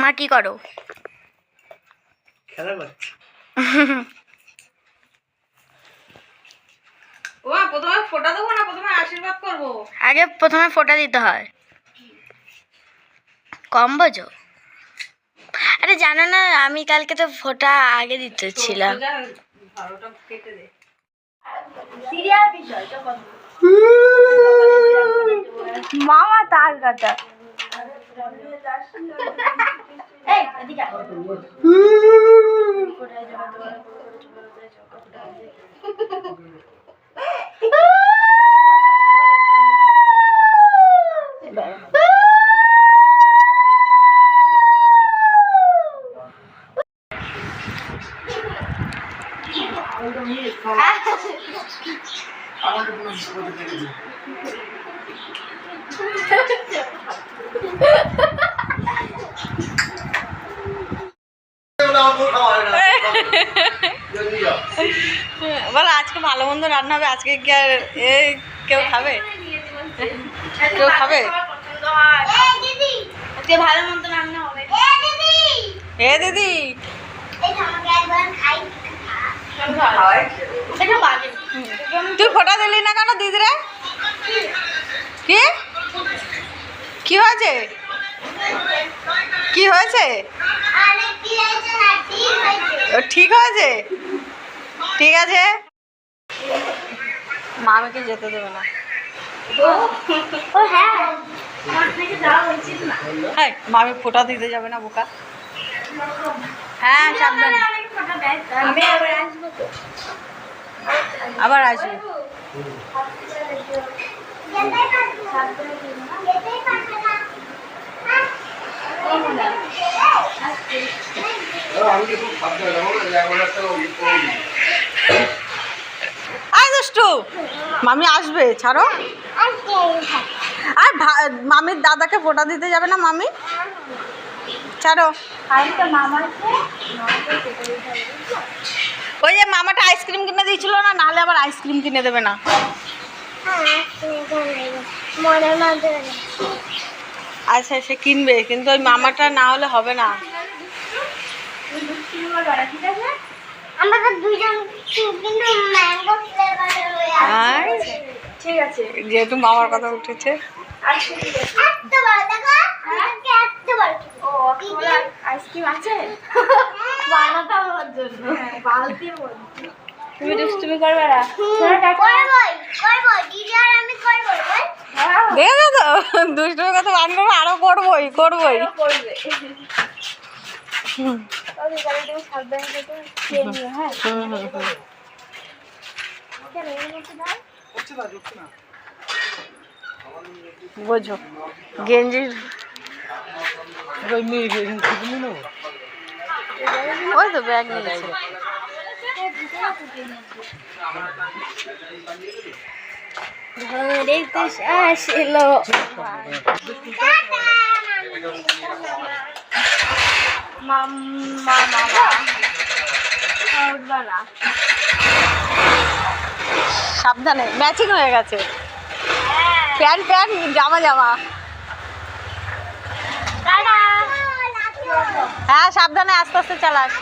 মা কি করো? খেলা করছি। ও প্রথমে ফোঁটা দেবো না প্রথমে আশীর্বাদ করবো? আগে প্রথমে ফোঁটা দিতে হয়। কম বোঝো? আরে জানো না আমি কালকে তো ফোঁটা আগে দিতেছিলাম। মামা তার কাটা। বলো আজকে ভালো মন্দ রান্না হবে, আজকে কি আর কেউ খাবে? কেউ খাবে? আজকে ভালো মন্দ রান্না হবে। এ দিদি তুই ফোঁটা দিলি না কেন দিদিরে? কি কি হয়েছে? কি হয়েছে? ঠিক হয়েছে, ঠিক আছে। মামিকে যেতে দেবে না। হ্যাঁ মামি ফোঁটা দিতে যাবে না বোকা। হ্যাঁ সাবধানে, আবার আসবে। আয় দুষ্টু, মামি আসবে, ছাড়ো। আর মামির দাদাকে ফোঁটা দিতে যাবে না মামি, ছাড়ো। ওই যে মামাটা আইসক্রিম কিনে দিয়েছিল না, নাহলে আবার আইসক্রিম কিনে দেবে না। আচ্ছা সে কিনবে, কিন্তু ওই মামাটা না হলে হবে না। ঠিক আছে, যেহেতু মামার কথা উঠেছে। আইসক্রিম আছে বানাতাম ওর জন্য বালতির মধ্যে। তুমি দুষ্টুমি করবে না? দেখো তো দুষ্টুমির কথা বান করবো, আরো করবোই করবোই। বোঝো গেঞ্জির ওই তো ব্যাগ নিয়েছে। ঘরে তো আসলো মাম্মা মামা। সাবধানে, ম্যাচিং হয়ে গেছে প্যান্ট প্যান্ট জামা জামা। হ্যাঁ সাবধানে, আস্তে আস্তে চালাস।